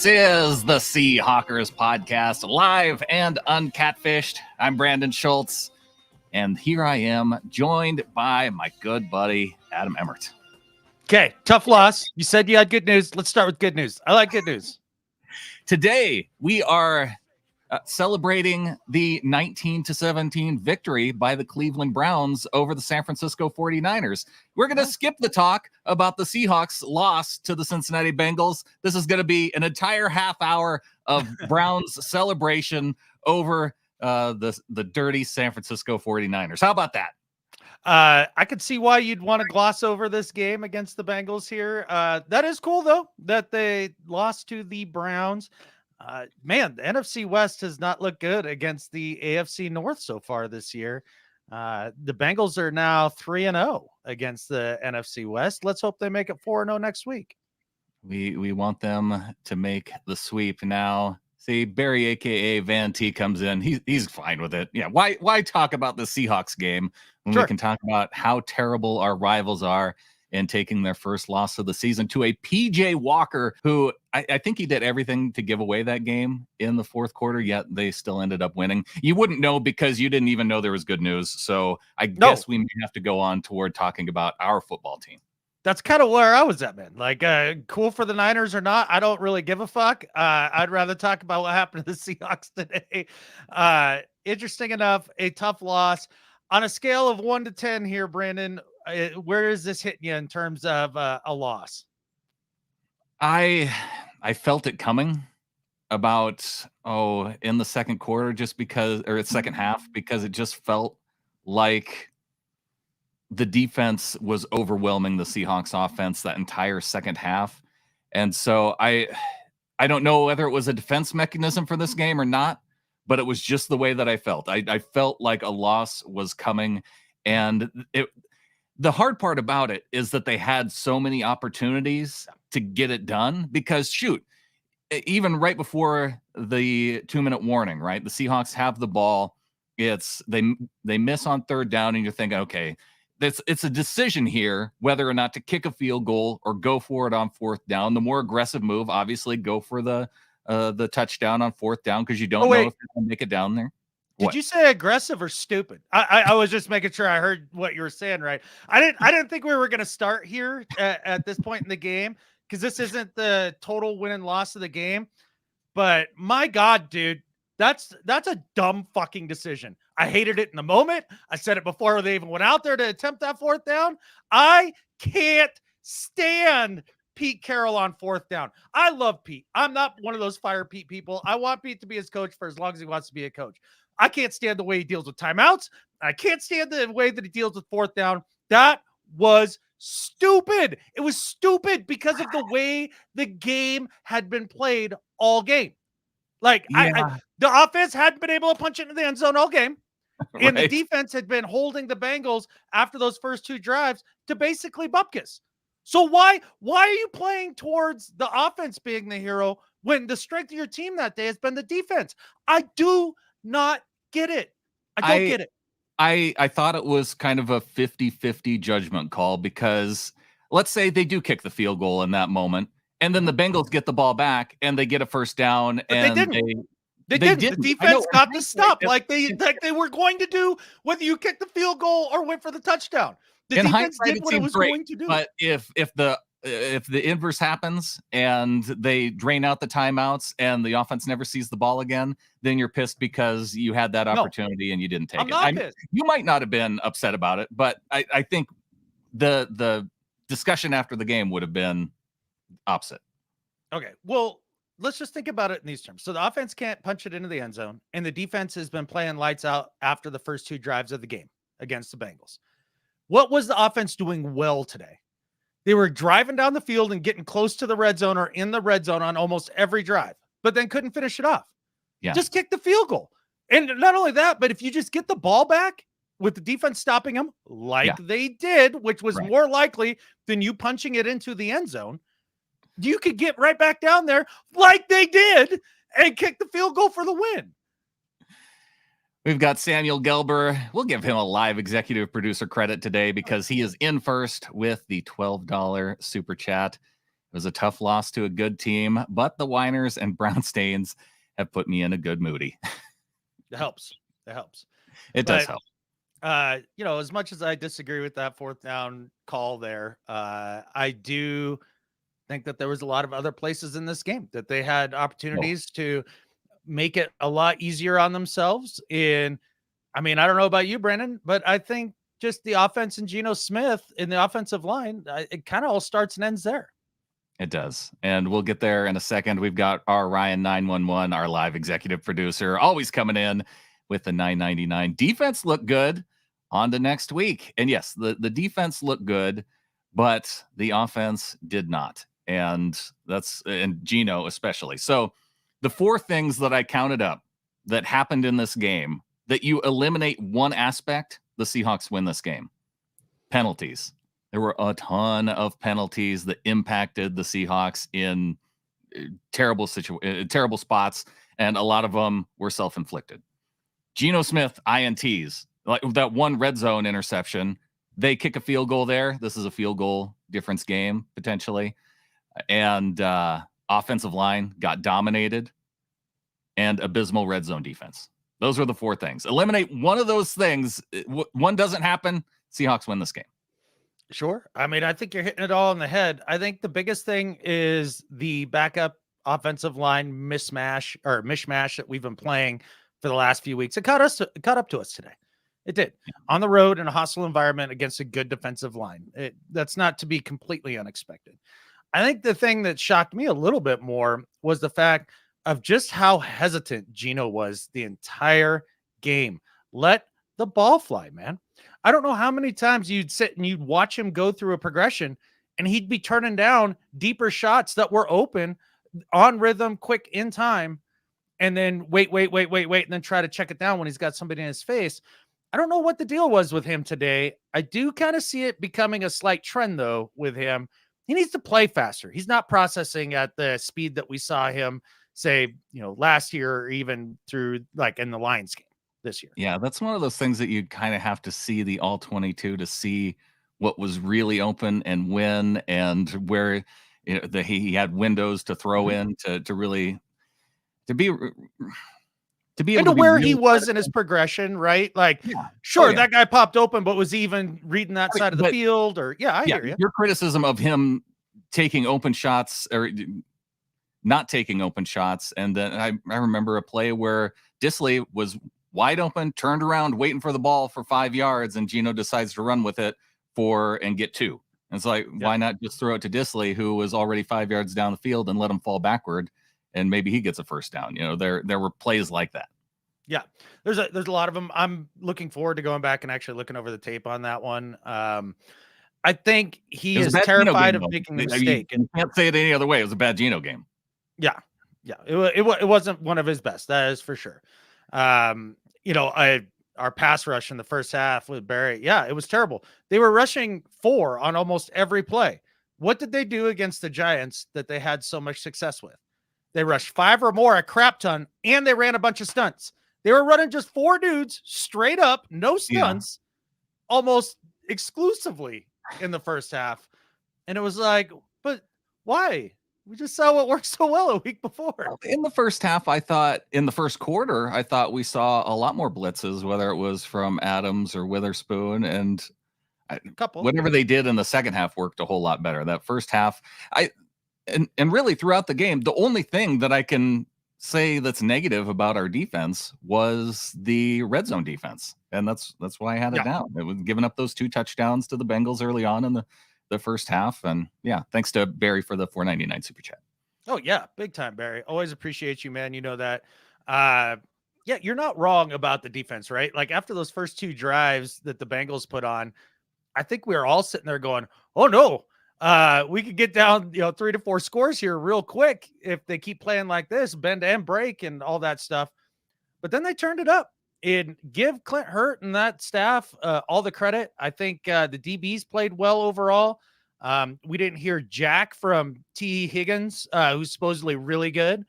This is the Seahawkers podcast, live and uncatfished. I'm Brandan Schultz, and here I am, joined by my good buddy, Adam Emmert. Okay, tough loss. You said you had good news. Let's start with good news. I like good news. Today, we are celebrating the 19-17 victory by the Cleveland Browns over the San Francisco 49ers. We're going to skip the talk about the Seahawks loss to the Cincinnati Bengals. This is going to be an entire half hour of Browns celebration over the dirty San Francisco 49ers. How about that? I could see why you'd want to gloss over this game against the Bengals here. That is cool, though, that they lost to the Browns. Man, the NFC West has not looked good against the AFC North so far this year. The Bengals are now 3-0 against the NFC West. Let's hope they make it 4-0 next week. We want them to make the sweep now. See, Barry, aka Van T, comes in. He's fine with it. Yeah, why talk about the Seahawks game when we can talk about how terrible our rivals are and taking their first loss of the season to a PJ Walker, who I think he did everything to give away that game in the fourth quarter, yet they still ended up winning. You wouldn't know because you didn't even know there was good news. So I guess we may have to go on toward talking about our football team. That's kind of where I was at, man. Like, cool for the Niners or not, I don't really give a fuck. I'd rather talk about what happened to the Seahawks today. Interesting enough, a tough loss. On a scale of 1 to 10 here, Brandon, where is this hitting you in terms of a loss? I felt it coming about, in the second quarter, just because, or second half, because it just felt like the defense was overwhelming the Seahawks offense that entire second half. And so I don't know whether it was a defense mechanism for this game or not, but it was just the way that I felt. I felt like a loss was coming. And the hard part about it is that they had so many opportunities to get it done because, shoot, even right before the 2-minute warning, right? The Seahawks have the ball. They miss on third down, and you're thinking, okay, it's a decision here whether or not to kick a field goal or go for it on fourth down. The more aggressive move, obviously, go for the touchdown on fourth down because you don't know if they're going to make it down there. Did you say aggressive or stupid? I was just making sure I heard what you were saying right. I didn't think we were going to start here at this point in the game because this isn't the total win and loss of the game. But my God, dude, that's a dumb fucking decision. I hated it in the moment. I said it before they even went out there to attempt that fourth down. I can't stand Pete Carroll on fourth down. I love Pete. I'm not one of those fire Pete people. I want Pete to be his coach for as long as he wants to be a coach. I can't stand the way he deals with timeouts. I can't stand the way that he deals with fourth down. That was stupid. It was stupid because of the way the game had been played all game. Like, the offense hadn't been able to punch it into the end zone all game. And the defense had been holding the Bengals after those first two drives to basically bupkis. So why are you playing towards the offense being the hero when the strength of your team that day has been the defense? I do not get it. I don't get it. I thought it was kind of a 50-50 judgment call because let's say they do kick the field goal in that moment, and then the Bengals get the ball back and they get a first down. But and they didn't. The defense got the stop like they were going to do, whether you kick the field goal or went for the touchdown. The defense did what it was going to do. But if the inverse happens and they drain out the timeouts and the offense never sees the ball again, then you're pissed because you had that opportunity and you didn't take it. Not pissed. You might not have been upset about it, but I think the discussion after the game would have been opposite. Okay, well, let's just think about it in these terms. So the offense can't punch it into the end zone, and the defense has been playing lights out after the first two drives of the game against the Bengals. What was the offense doing well today? They were driving down the field and getting close to the red zone or in the red zone on almost every drive, but then couldn't finish it off. Yeah. Just kick the field goal. And not only that, but if you just get the ball back with the defense stopping them like they did, which was more likely than you punching it into the end zone, you could get right back down there like they did and kick the field goal for the win. We've got Samuel Gelber. We'll give him a live executive producer credit today because he is in first with the $12 super chat. It was a tough loss to a good team, but the whiners and brown stains have put me in a good moody. It helps. It helps. It does help. As much as I disagree with that fourth down call there, I do think that there was a lot of other places in this game that they had opportunities to make it a lot easier on themselves. I don't know about you, Brandon, but I think just the offense and Geno Smith in the offensive line, it kind of all starts and ends there. It does. And we'll get there in a second. We've got our Ryan 911, our live executive producer, always coming in with the 999. Defense looked good on to next week. And yes, the defense looked good, but the offense did not. And Geno especially. So the four things that I counted up that happened in this game, that you eliminate one aspect, the Seahawks win this game. Penalties. There were a ton of penalties that impacted the Seahawks in terrible spots, and a lot of them were self-inflicted. Geno Smith, INTs, like that one red zone interception. They kick a field goal there. This is a field goal difference game, potentially. And offensive line got dominated, and abysmal red zone defense. Those were the four things. Eliminate one of those things. One doesn't happen, Seahawks win this game. Sure. I think you're hitting it all on the head. I think the biggest thing is the backup offensive line mishmash that we've been playing for the last few weeks. It caught up to us today. It did. On the road in a hostile environment against a good defensive line. That's not to be completely unexpected. I think the thing that shocked me a little bit more was the fact of just how hesitant Geno was the entire game. Let the ball fly, man. I don't know how many times you'd sit and you'd watch him go through a progression and he'd be turning down deeper shots that were open on rhythm, quick in time, and then wait, and then try to check it down when he's got somebody in his face. I don't know what the deal was with him today. I do kind of see it becoming a slight trend, though, with him. He needs to play faster. He's not processing at the speed that we saw him, say, last year or even through like in the Lions game this year. Yeah, that's one of those things that you kind of have to see the all 22 to see what was really open and when, and where he had windows to throw in to really be able to where really he was in his progression, right? Like, sure, that guy popped open, but was even reading that side of the field, or I hear you. Your criticism of him taking open shots or not taking open shots, and then I remember a play where Disley was wide open, turned around, waiting for the ball for 5 yards, and Geno decides to run with it and get 2. And it's like, why not just throw it to Disley, who was already 5 yards down the field, and let him fall backward, and maybe he gets a first down. There were plays like that. Yeah, there's a lot of them. I'm looking forward to going back and actually looking over the tape on that one. I think he is terrified of making a mistake. You can't say it any other way. It was a bad Geno game. Yeah. It wasn't one of his best. That is for sure. Our pass rush in the first half with Barry. Yeah, it was terrible. They were rushing 4 on almost every play. What did they do against the Giants that they had so much success with? They rushed 5 or more, a crap ton, and they ran a bunch of stunts. They were running just 4 dudes straight up, no stunts, almost exclusively in the first half. And it was like, but why? We just saw what worked so well a week before. In the first half, in the first quarter, I thought we saw a lot more blitzes, whether it was from Adams or Witherspoon, and whatever they did in the second half worked a whole lot better. That first half, and really throughout the game, the only thing that I can say that's negative about our defense was the red zone defense, and that's why I had it down. It was giving up those 2 touchdowns to the Bengals early on in the first half. And thanks to Barry for the $4.99 super chat. Oh yeah, big time, Barry. Always appreciate you, man. You know that. You're not wrong about the defense, right? Like after those first 2 drives that the Bengals put on, I think we were all sitting there going, "Oh no, we could get down, 3 to 4 scores here real quick if they keep playing like this, bend and break and all that stuff." But then they turned it up. And give Clint Hurt and that staff all the credit. I think the DBs played well overall. We didn't hear jack from T. Higgins, who's supposedly really good.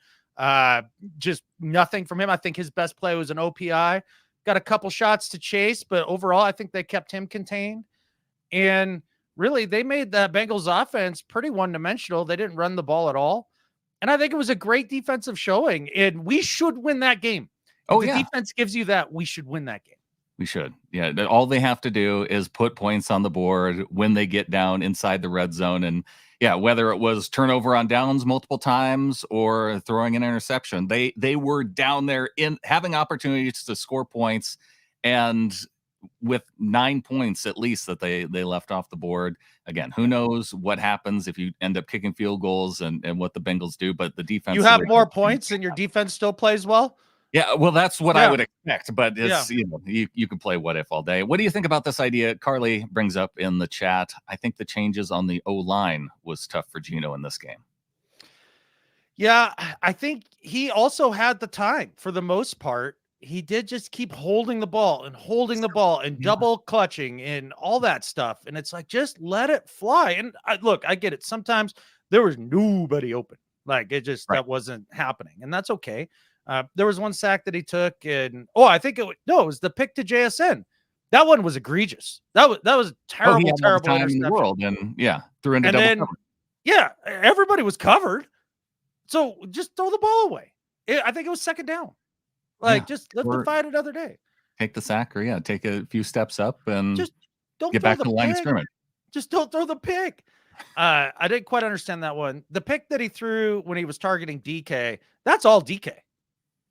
Just nothing from him. I think his best play was an OPI. Got a couple shots to chase, but overall, I think they kept him contained. And really, they made the Bengals offense pretty one-dimensional. They didn't run the ball at all. And I think it was a great defensive showing, and we should win that game. If Oh, the yeah. defense gives you that, we should win that game. We should. Yeah, all they have to do is put points on the board when they get down inside the red zone. And yeah, whether it was turnover on downs multiple times or throwing an interception, they were down there in having opportunities to score points, and with 9 points at least that they left off the board. Again, who knows what happens if you end up kicking field goals and what the Bengals do, but the defense. You have more points and your defense still plays well. Yeah, well, that's what I would expect, but it's, you can play what if all day. What do you think about this idea? Carly brings up in the chat, I think the changes on the O-line was tough for Geno in this game. Yeah, I think he also had the time for the most part. He did just keep holding the ball and double clutching and all that stuff. And it's like, just let it fly. And I get it. Sometimes there was nobody open. Like it just, that wasn't happening. And that's okay. There was one sack that he took, and I think it was the pick to JSN. That one was egregious. That was terrible, terrible time in the world, and threw into double cover. Yeah, everybody was covered. So just throw the ball away. I think it was second down. Just let them fight another day. Take the sack, or take a few steps up and just don't get back to the line of scrimmage. Just don't throw the pick. I didn't quite understand that one. The pick that he threw when he was targeting DK, that's all DK.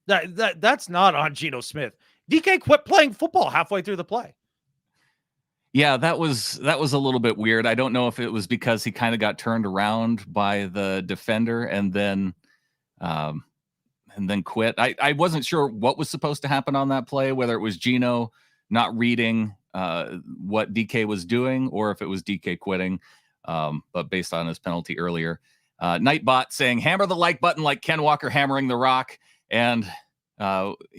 That's not on Geno Smith. DK quit playing football halfway through the play. Yeah, that was a little bit weird. I don't know if it was because he kind of got turned around by the defender and then quit. I wasn't sure what was supposed to happen on that play, whether it was Geno not reading what DK was doing or if it was DK quitting. But based on his penalty earlier, Nightbot saying, hammer the like button like Ken Walker hammering the rock. And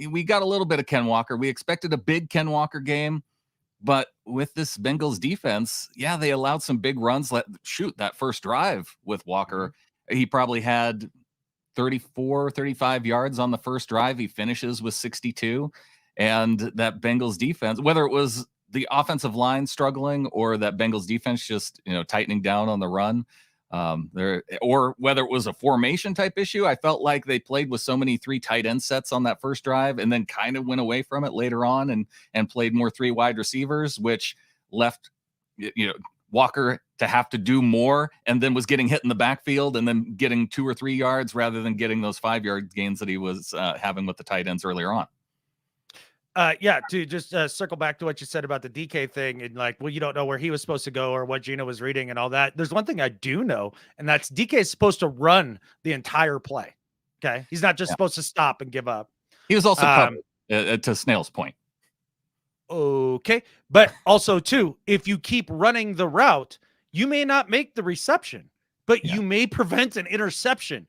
we got a little bit of Ken Walker. We expected a big Ken Walker game, but with this Bengals defense, they allowed some big runs. That first drive with Walker, he probably had 34, 35 yards on the first drive. He finishes with 62. And that Bengals defense, whether it was the offensive line struggling or that Bengals defense just, tightening down on the run, or whether it was a formation type issue, I felt like they played with so many 3 tight end sets on that first drive and then kind of went away from it later on and played more 3 wide receivers, which left Walker to have to do more, and then was getting hit in the backfield and then getting 2 or 3 yards rather than getting those 5-yard gains that he was having with the tight ends earlier on. To just circle back to what you said about the DK thing and you don't know where he was supposed to go or what Geno was reading and all that. There's one thing I do know, and that's DK is supposed to run the entire play. Okay. He's not just supposed to stop and give up. He was also covered, to Snail's point. Okay. But also too, if you keep running the route, you may not make the reception, but you may prevent an interception.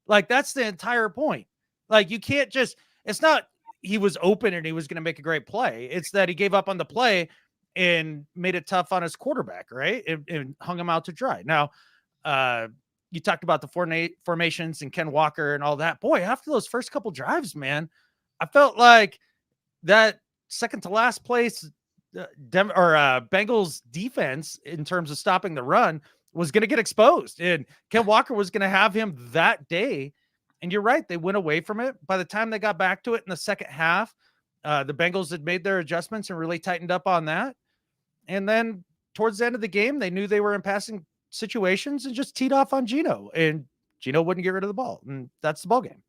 That's the entire point. You can't just, it's not, he was open and he was going to make a great play. It's that he gave up on the play and made it tough on his quarterback, right? And hung him out to dry. Now, you talked about the formations and Ken Walker and all that. Boy, after those first couple drives, man, I felt like that second to last place Bengals defense in terms of stopping the run was going to get exposed. And Ken Walker was going to have him that day. And you're right. They went away from it. By the time they got back to it in the second half, the Bengals had made their adjustments and really tightened up on that. And then towards the end of the game, they knew they were in passing situations and just teed off on Geno. And Geno wouldn't get rid of the ball. And that's the ball game.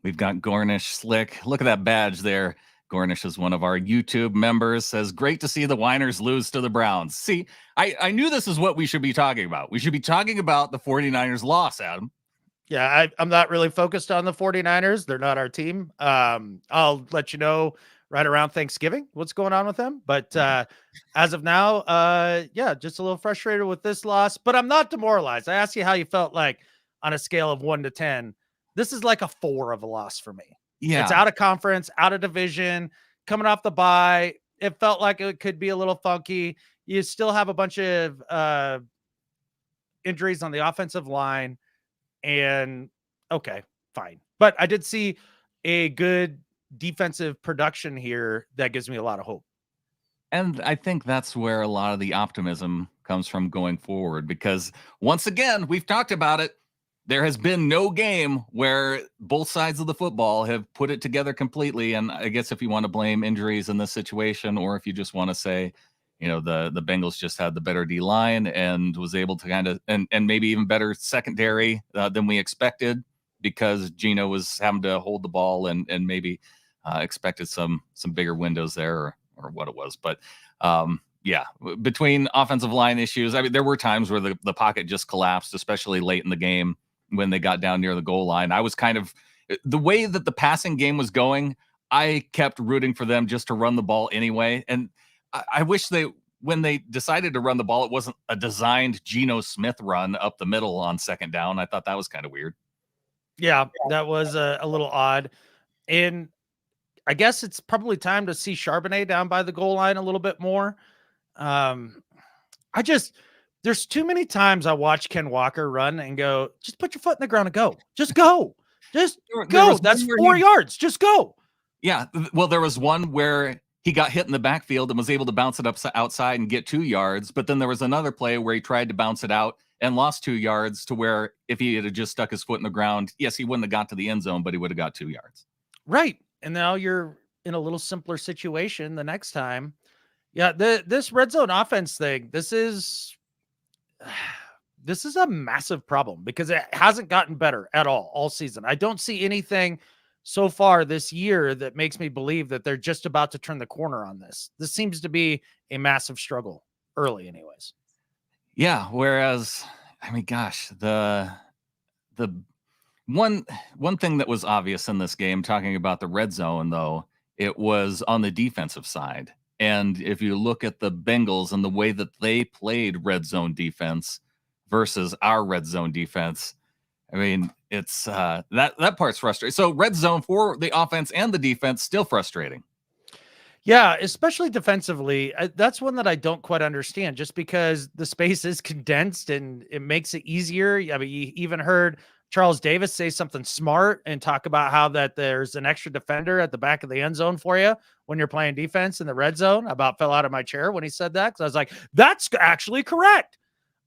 We've got Gornish Slick. Look at that badge there. Gornish is one of our YouTube members, says, great to see the Winers lose to the Browns. See, I knew this is what we should be talking about. We should be talking about the 49ers loss, Adam. Yeah, I'm not really focused on the 49ers. They're not our team. I'll let you know right around Thanksgiving what's going on with them. But as of now, just a little frustrated with this loss. But I'm not demoralized. I asked you how you felt like on a scale of 1 to 10. This is like a 4 of a loss for me. Yeah, it's out of conference, out of division, coming off the bye. It felt like it could be a little funky. You still have a bunch of injuries on the offensive line. And okay, fine. But I did see a good defensive production here that gives me a lot of hope. And I think that's where a lot of the optimism comes from going forward, because once again, we've talked about it. There has been no game where both sides of the football have put it together completely. And I guess if you want to blame injuries in this situation, or if you just want to say, the Bengals just had the better D line and was able to kind of, and maybe even better secondary than we expected, because Geno was having to hold the ball and maybe expected some bigger windows there, or what it was. But yeah, between offensive line issues, I mean, there were times where the pocket just collapsed, especially late in the game when they got down near the goal line. I was kind of, the way that the passing game was going, I kept rooting for them just to run the ball anyway. And I wish when they decided to run the ball, it wasn't a designed Geno Smith run up the middle on second down. I thought that was kind of weird. Yeah, that was a little odd. And I guess it's probably time to see Charbonnet down by the goal line a little bit more. There's too many times I watch Ken Walker run and go, just put your foot in the ground and go. Just go. Just go. That's 4 yards. Just go. Yeah. Well, there was one where he got hit in the backfield and was able to bounce it up outside and get 2 yards. But then there was another play where he tried to bounce it out and lost 2 yards, to where if he had just stuck his foot in the ground, yes, he wouldn't have got to the end zone, but he would have got 2 yards. Right. And now you're in a little simpler situation the next time. Yeah. This red zone offense thing, this is a massive problem, because it hasn't gotten better at all season. I don't see anything so far this year that makes me believe that they're just about to turn the corner on this. This seems to be a massive struggle early anyways. Yeah. Whereas, I mean, gosh, the one thing that was obvious in this game, talking about the red zone, though, it was on the defensive side. And if you look at the Bengals and the way that they played red zone defense versus our red zone defense, I mean, it's that part's frustrating. So red zone for the offense and the defense, still frustrating. Yeah, especially defensively. That's one that I don't quite understand, just because the space is condensed and it makes it easier. I mean, you even heard Charles Davis say something smart and talk about how that there's an extra defender at the back of the end zone for you when you're playing defense in the red zone. I about fell out of my chair when he said that, because I was like, that's actually correct.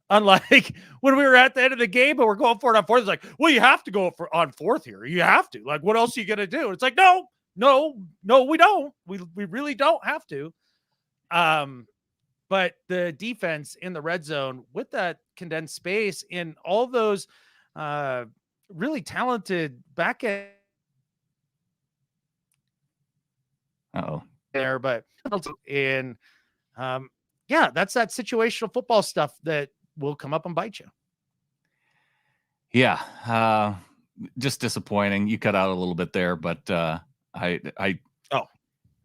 Unlike when we were at the end of the game, but we're going for it on fourth. It's like, well, you have to go on fourth here. You have to. Like, what else are you going to do? It's like, no, we don't. We really don't have to. But the defense in the red zone with that condensed space and all those really talented back end there, but in yeah, that's that situational football stuff that will come up and bite you. Yeah, just disappointing. You cut out a little bit there, but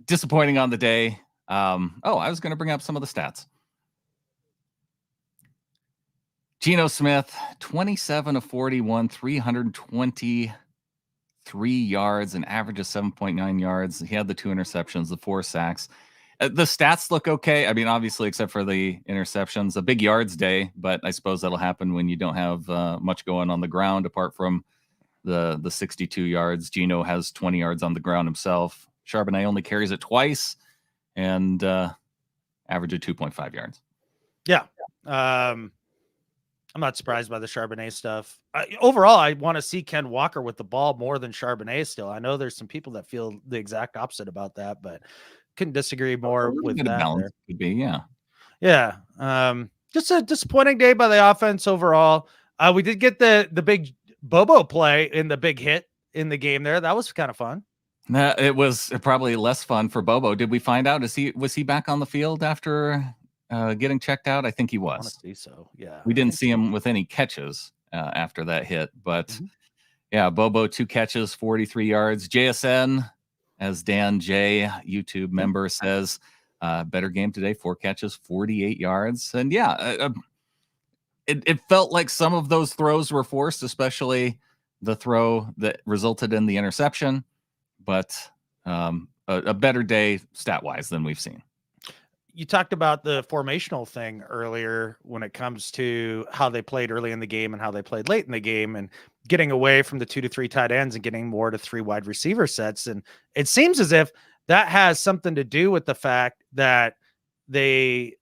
disappointing on the day. I was going to bring up some of the stats. Geno Smith, 27 of 41, 323 yards, an average of 7.9 yards. He had the 2 interceptions, the 4 sacks. The stats look okay. I mean, obviously, except for the interceptions. A big yards day, but I suppose that'll happen when you don't have much going on the ground apart from the 62 yards. Geno has 20 yards on the ground himself. Charbonnet only carries it twice and average of 2.5 yards. Yeah. I'm not surprised by the Charbonnet stuff. Overall, I want to see Ken Walker with the ball more than Charbonnet still. I know there's some people that feel the exact opposite about that, but couldn't disagree more with that. Could be, yeah. Yeah. Just a disappointing day by the offense overall. We did get the big Bobo play in the big hit in the game there. That was kind of fun. It was probably less fun for Bobo. Did we find out? Was he back on the field after getting checked out? I think he was. I want to see so. Yeah. We didn't see him with any catches after that hit, but yeah, Bobo 2 catches, 43 yards. JSN, as Dan J, YouTube member, says, better game today, 4 catches, 48 yards. And yeah, it felt like some of those throws were forced, especially the throw that resulted in the interception, but a better day stat-wise than we've seen. You talked about the formational thing earlier when it comes to how they played early in the game and how they played late in the game, and getting away from the 2 to 3 tight ends and getting more to 3 wide receiver sets. And it seems as if that has something to do with the fact that they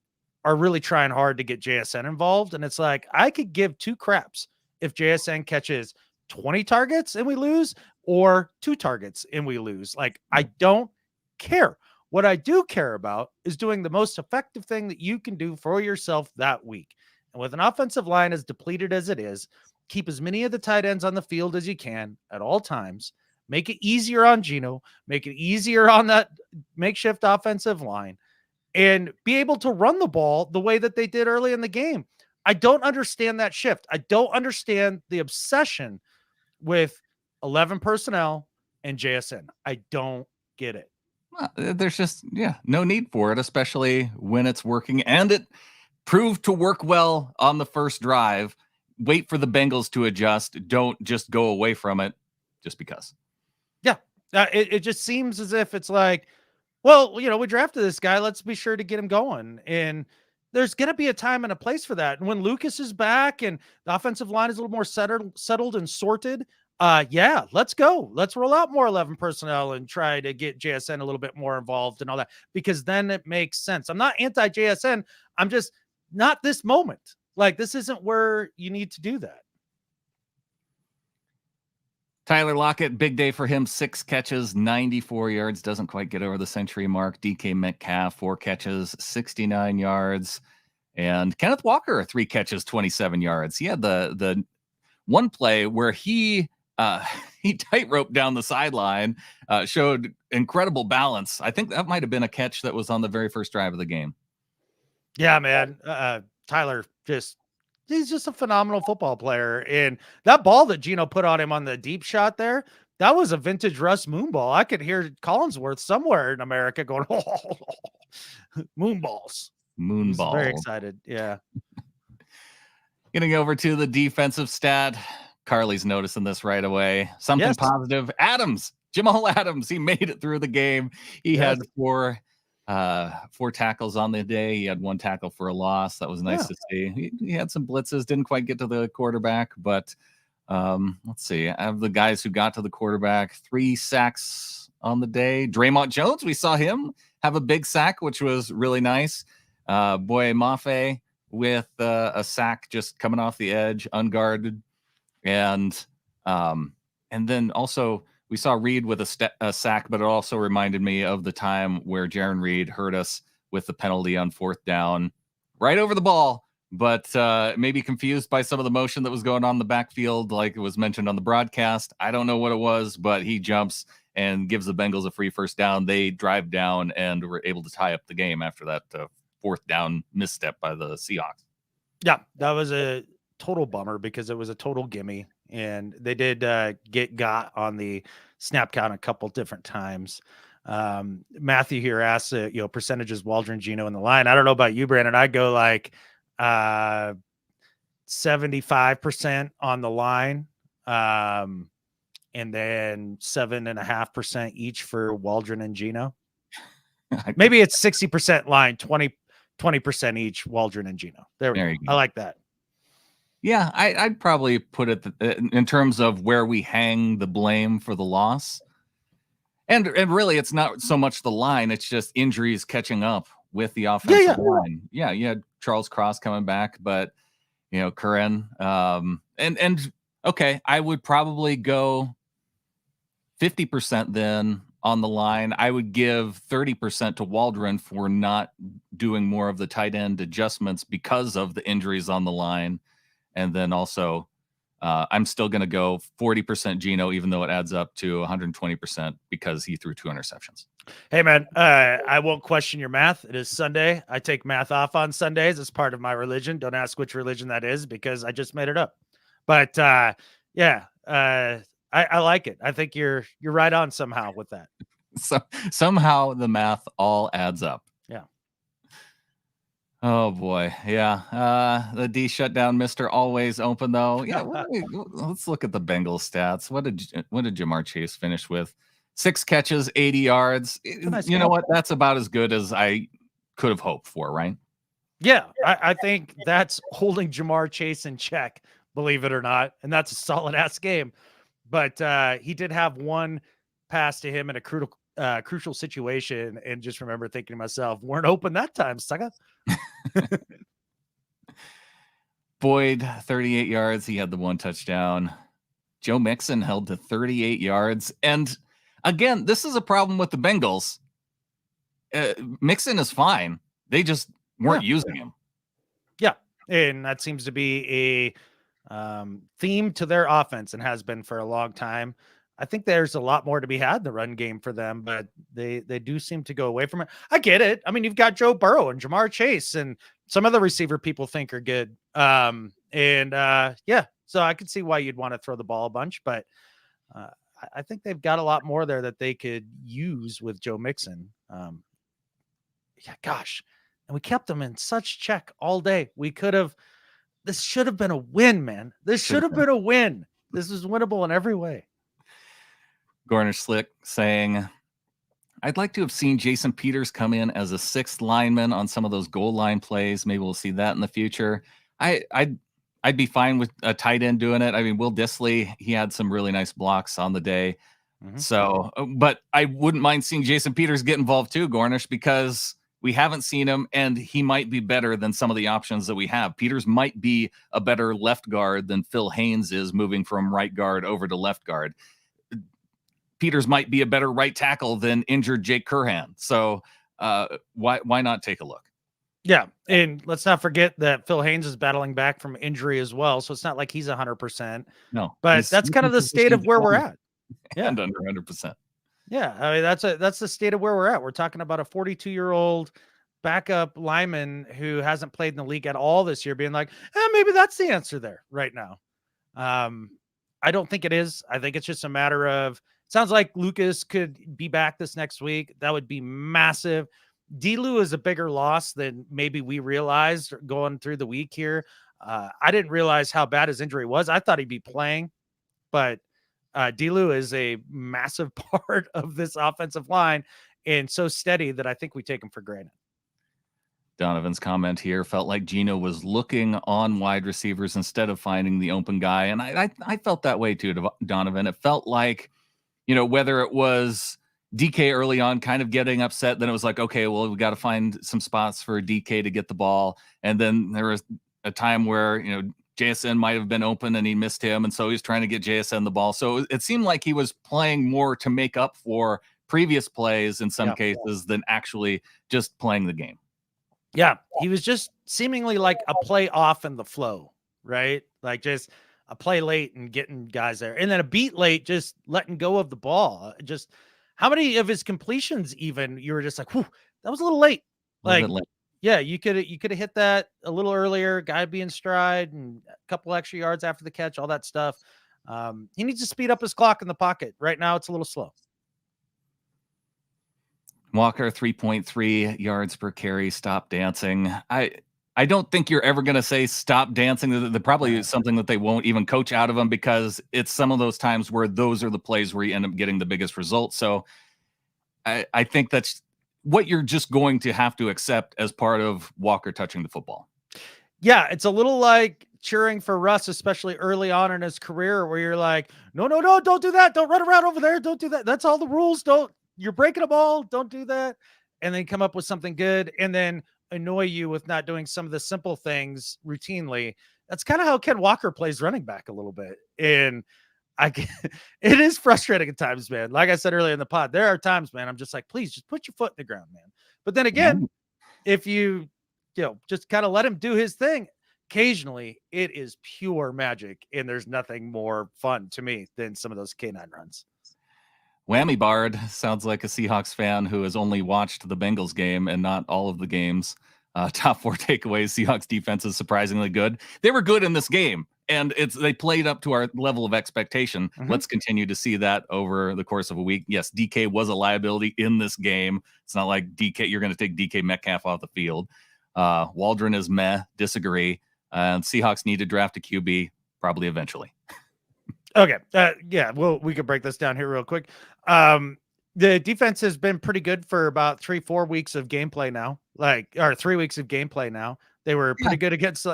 are really trying hard to get JSN involved. And it's like, I could give two craps if JSN catches 20 targets and we lose, or 2 targets and we lose. Like, I don't care. What I do care about is doing the most effective thing that you can do for yourself that week. And with an offensive line as depleted as it is, keep as many of the tight ends on the field as you can at all times. Make it easier on Geno, make it easier on that makeshift offensive line, and be able to run the ball the way that they did early in the game. I don't understand that shift. I don't understand the obsession with 11 personnel and JSN. I don't get it. Well, there's just, no need for it, especially when it's working. And it proved to work well on the first drive. Wait for the Bengals to adjust. Don't just go away from it just because. Yeah. It just seems as if it's like, well, we drafted this guy. Let's be sure to get him going. And there's going to be a time and a place for that. And when Lucas is back and the offensive line is a little more settled and sorted, let's go. Let's roll out more 11 personnel and try to get JSN a little bit more involved and all that, because then it makes sense. I'm not anti JSN. I'm just not this moment. Like, this isn't where you need to do that. Tyler Lockett, big day for him. 6 catches, 94 yards. Doesn't quite get over the century mark. DK Metcalf, 4 catches, 69 yards. And Kenneth Walker, 3 catches, 27 yards. He had the one play where he tightrope down the sideline, showed incredible balance. I think that might have been a catch that was on the very first drive of the game. Yeah, man. Tyler he's just a phenomenal football player. And that ball that Geno put on him on the deep shot there, that was a vintage Russ moonball. I could hear Collinsworth somewhere in America going, oh, moonballs. Moonball. Very excited. Yeah. Getting over to the defensive stat. Carly's noticing this right away. Something positive. Jamal Adams, he made it through the game. He had 4 tackles on the day. He had 1 tackle for a loss. That was nice to see. He had some blitzes, didn't quite get to the quarterback, but let's see. I have the guys who got to the quarterback. 3 sacks on the day. Draymond Jones, we saw him have a big sack, which was really nice. Boye Mafe with a sack just coming off the edge, unguarded. And then also we saw Reed with a sack, but it also reminded me of the time where Jaron Reed hurt us with the penalty on 4th down, right over the ball, but maybe confused by some of the motion that was going on in the backfield, like it was mentioned on the broadcast. I don't know what it was, but he jumps and gives the Bengals a free first down. They drive down and were able to tie up the game after that 4th down misstep by the Seahawks. Yeah, that was a total bummer because it was a total gimme. And they did got on the snap count a couple different times. Matthew here asks, percentages Waldron, Geno in the line. I don't know about you, Brandon. I go like 75% on the line, and then 7.5% each for Waldron and Geno. Maybe it's 60% line, 20% each Waldron and Geno. There you go. I like that. Yeah, I'd probably put it in terms of where we hang the blame for the loss. And really, it's not so much the line. It's just injuries catching up with the offensive line. Yeah, you had Charles Cross coming back, but, Curran. Okay, I would probably go 50% then on the line. I would give 30% to Waldron for not doing more of the tight end adjustments because of the injuries on the line. And then also, I'm still going to go 40% Geno, even though it adds up to 120% because he threw 2 interceptions. Hey, man, I won't question your math. It is Sunday. I take math off on Sundays. It's part of my religion. Don't ask which religion that is because I just made it up. But I like it. I think you're right on somehow with that. So somehow the math all adds up. Yeah. Oh boy, yeah. The D shutdown, Mr. Always Open though. Yeah, let's look at the Bengals stats. What did Jamar Chase finish with? 6 catches, 80 yards. You know what? That's about as good as I could have hoped for, right? Yeah, I think that's holding Jamar Chase in check, believe it or not, and that's a solid ass game. But he did have 1 pass to him in a crucial situation, and just remember thinking to myself, weren't open that time, sucker. Boyd, 38 yards. He had the 1 touchdown. Joe Mixon held to 38 yards. And again, this is a problem with the Bengals. Mixon is fine. They just weren't using him. Yeah. And that seems to be a theme to their offense and has been for a long time. I think there's a lot more to be had in the run game for them, but they do seem to go away from it. I get it. I mean, you've got Joe Burrow and Jamar Chase and some other receiver people think are good. Yeah, so I could see why you'd want to throw the ball a bunch, but I think they've got a lot more there that they could use with Joe Mixon. Yeah, gosh. And we kept them in such check all day. This should have been a win, man. This should have been a win. This is winnable in every way. Garner Slick saying, I'd like to have seen Jason Peters come in as a 6th lineman on some of those goal line plays. Maybe we'll see that in the future. I'd be fine with a tight end doing it. I mean, Will Dissly, he had some really nice blocks on the day. Mm-hmm. So, but I wouldn't mind seeing Jason Peters get involved too, Gornish, because we haven't seen him, and he might be better than some of the options that we have. Peters might be a better left guard than Phil Haynes is, moving from right guard over to left guard. Peters might be a better right tackle than injured Jake Curhan. So why not take a look? Yeah, and let's not forget that Phil Haynes is battling back from injury as well, so it's not like he's 100%. No, but that's kind of the state of where we're at. Yeah, and under 100%. Yeah, I mean that's the state of where we're at. We're talking about a 42-year-old backup lineman who hasn't played in the league at all this year, being like, maybe that's the answer there right now. I don't think it is. I think it's just a matter of. Sounds like Lucas could be back this next week. That would be massive. D-Lou is a bigger loss than maybe we realized going through the week here. I didn't realize how bad his injury was. I thought he'd be playing, but D-Lou is a massive part of this offensive line and so steady that I think we take him for granted. Donovan's comment here felt like Geno was looking on wide receivers instead of finding the open guy. And I felt that way too, Donovan. It felt like, whether it was DK early on kind of getting upset, then it was like, okay, well, we got to find some spots for DK to get the ball. And then there was a time where, JSN might have been open and he missed him. And so he's trying to get JSN the ball. So it seemed like he was playing more to make up for previous plays in some cases than actually just playing the game. Yeah. He was just seemingly like a play off in the flow, right? Like just a play late and getting guys there, and then a beat late, just letting go of the ball. Just how many of his completions, even you were just like, whew, that was a little late. Yeah, you could have hit that a little earlier. Guy be in stride and a couple extra yards after the catch, all that stuff. He needs to speed up his clock in the pocket. Right now, it's a little slow. Walker, 3.3 yards per carry. Stop dancing. I don't think you're ever going to say stop dancing. They're probably something that they won't even coach out of them, because it's some of those times where those are the plays where you end up getting the biggest results. So I think that's what you're just going to have to accept as part of Walker touching the football. Yeah, it's a little like cheering for Russ, especially early on in his career, where you're like, no, don't do that. Don't run around over there. Don't do that. That's all the rules. You're breaking a ball. Don't do that. And then come up with something good. And then annoy you with not doing some of the simple things routinely. That's kind of how Ken Walker plays running back a little bit. And it is frustrating at times, man. Like I said earlier in the pod, there are times, man, I'm just like, please just put your foot in the ground, man. But then again, if you just kind of let him do his thing, occasionally it is pure magic. And there's nothing more fun to me than some of those canine runs. Whammy Bard sounds like a Seahawks fan who has only watched the Bengals game and not all of the games. Top 4 takeaways. Seahawks defense is surprisingly good. They were good in this game, and they played up to our level of expectation. Mm-hmm. Let's continue to see that over the course of a week. Yes, DK was a liability in this game. It's not like you're going to take DK Metcalf off the field. Waldron is meh, disagree. Seahawks need to draft a QB probably eventually. Okay. Yeah. Well, we could break this down here real quick. The defense has been pretty good for about 3-4 weeks of gameplay now, or 3 weeks of gameplay now. They were pretty good against,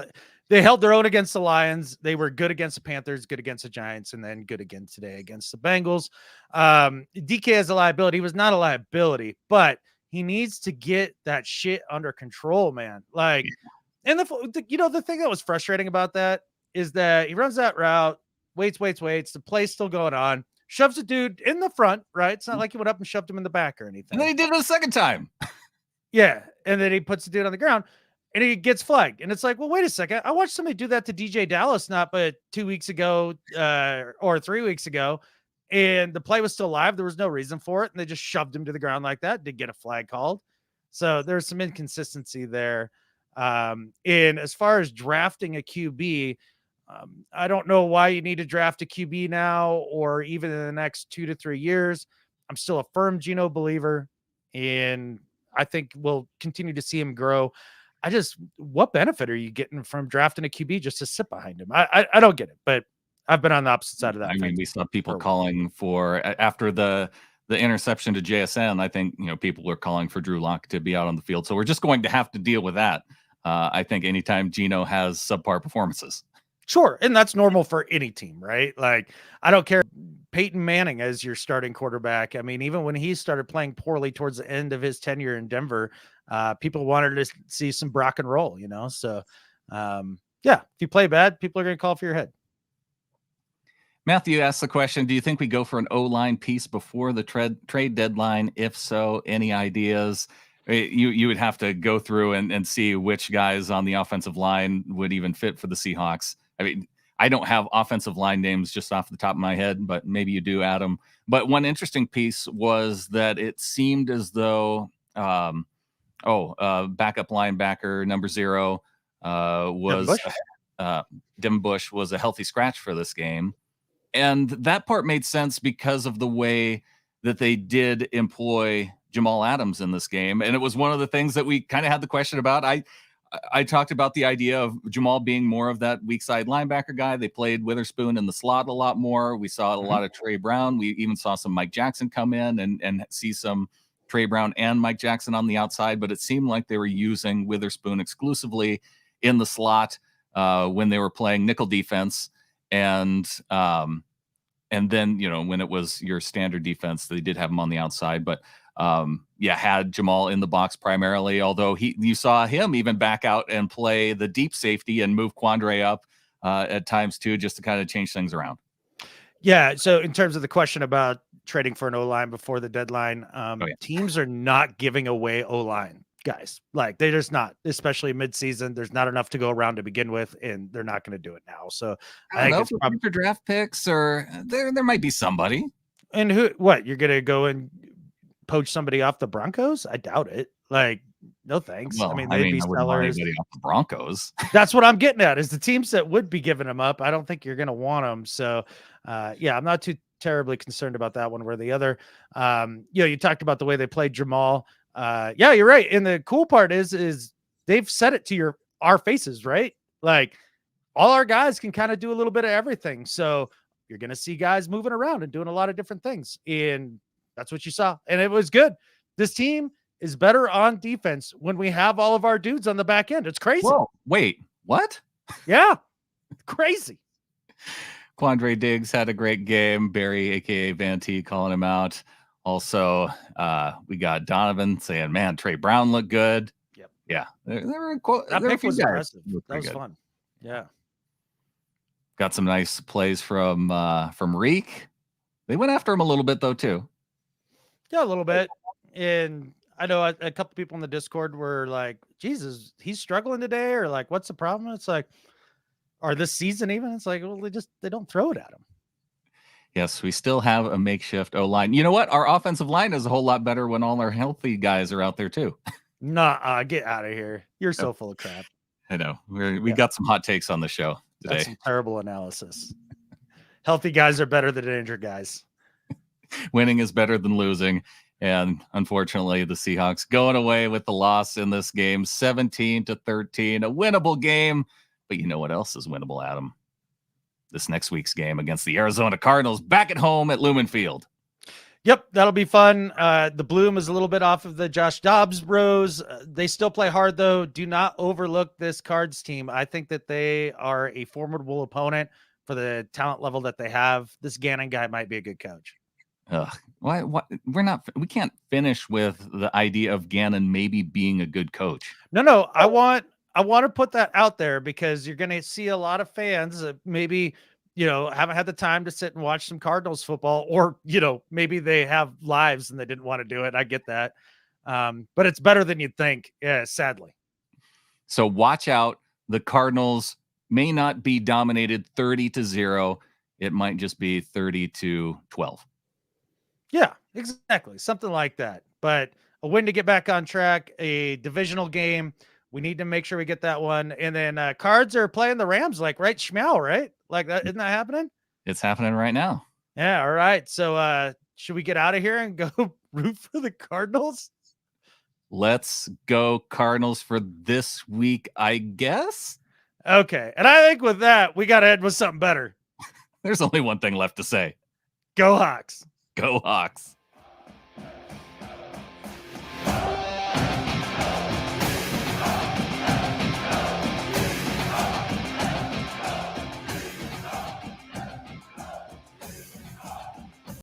they held their own against the Lions. They were good against the Panthers, good against the Giants, and then good again today against the Bengals. DK as a liability. He was not a liability, but he needs to get that shit under control, man. Like, and the thing that was frustrating about that is that he runs that route, waits. The play's still going on, shoves a dude in the front, right? It's not like he went up and shoved him in the back or anything. And then he did it a second time. Yeah. And then he puts the dude on the ground and he gets flagged. And it's like, well, wait a second. I watched somebody do that to DJ Dallas not but 2 weeks ago or 3 weeks ago. And the play was still live. There was no reason for it. And they just shoved him to the ground like that. Did get a flag called. So there's some inconsistency there. And as far as drafting a QB, I don't know why you need to draft a QB now or even in the next 2 to 3 years. I'm still a firm Geno believer, and I think we'll continue to see him grow. What benefit are you getting from drafting a QB just to sit behind him? I don't get it, but I've been on the opposite side of that. I mean, we saw people calling for after the interception to JSN. I think people were calling for Drew Lock to be out on the field, so we're just going to have to deal with that. I think anytime Geno has subpar performances. Sure. And that's normal for any team, right? Like, I don't care. Peyton Manning as your starting quarterback. I mean, even when he started playing poorly towards the end of his tenure in Denver, people wanted to see some Brock and roll, So, if you play bad, people are going to call for your head. Matthew asked the question, do you think we go for an O-line piece before the trade deadline? If so, any ideas? You would have to go through and see which guys on the offensive line would even fit for the Seahawks. I mean, I don't have offensive line names just off the top of my head, but maybe you do, Adam. But one interesting piece was that it seemed as though, backup linebacker number 0 was Devin Bush was a healthy scratch for this game. And that part made sense because of the way that they did employ Jamal Adams in this game. And it was one of the things that we kind of had the question about. I talked about the idea of Jamal being more of that weak side linebacker guy. They played Witherspoon in the slot a lot more. We saw a lot of Trey Brown. We even saw some Mike Jackson come in and see some Trey Brown and Mike Jackson on the outside, but it seemed like they were using Witherspoon exclusively in the slot when they were playing nickel defense. And then, when it was your standard defense, they did have him on the outside, but had Jamal in the box primarily, although you saw him even back out and play the deep safety and move Quandre up at times too, just to kind of change things around. Yeah. So in terms of the question about trading for an O-line before the deadline, teams are not giving away O-line guys. Like, they're just not, especially mid-season. There's not enough to go around to begin with, and they're not going to do it now. So I think it's probably for draft picks, or there might be somebody. And you're going to go and poach somebody off the Broncos? I doubt it. Like, no thanks. Well, I mean, they'd be sellers. Off the Broncos. That's what I'm getting at, is the teams that would be giving them up. I don't think you're going to want them. So, I'm not too terribly concerned about that one or the other. You talked about the way they played Jamal. You're right. And the cool part is they've said it to our faces, right? Like, all our guys can kind of do a little bit of everything. So you're going to see guys moving around and doing a lot of different things. And that's what you saw. And it was good. This team is better on defense when we have all of our dudes on the back end. It's crazy. Whoa, wait, what? Yeah. Crazy. Quandre Diggs had a great game. Barry, aka Van T, calling him out. Also, we got Donovan saying, "Man, Trey Brown looked good." Yep. Yeah, that pick was impressive. That was fun. Yeah. Got some nice plays from Reek. They went after him a little bit though too. Yeah, a little bit. And I know a couple people in the Discord were like, "Jesus, he's struggling today," or like, "What's the problem?" It's like, or this season even. It's like, well, they don't throw it at him. Yes, we still have a makeshift O-line. You know what? Our offensive line is a whole lot better when all our healthy guys are out there too. Nah, get out of here. You're so full of crap. I know. We got some hot takes on the show today. That's some terrible analysis. Healthy guys are better than injured guys. Winning is better than losing. And unfortunately, the Seahawks going away with the loss in this game, 17-13, a winnable game. But you know what else is winnable, Adam? This next week's game against the Arizona Cardinals back at home at Lumen Field. Yep, that'll be fun. The bloom is a little bit off of the Josh Dobbs rose. They still play hard, though. Do not overlook this Cards team. I think that they are a formidable opponent for the talent level that they have. This Gannon guy might be a good coach. Ugh. Why? We can't finish with the idea of Gannon maybe being a good coach. No, I want to put that out there because you're going to see a lot of fans that maybe, haven't had the time to sit and watch some Cardinals football, or, maybe they have lives and they didn't want to do it. I get that. But it's better than you'd think. Yeah, sadly. So watch out. The Cardinals may not be dominated 30-0. It might just be 30-12. Yeah, exactly. Something like that. But a win to get back on track, a divisional game. We need to make sure we get that one. And then Cards are playing the Rams, like right schmeow, right? Like that, isn't that happening? It's happening right now. Yeah, all right. So should we get out of here and go root for the Cardinals? Let's go Cardinals for this week, I guess. Okay. And I think with that, we got to end with something better. There's only one thing left to say. Go Hawks. Go Hawks.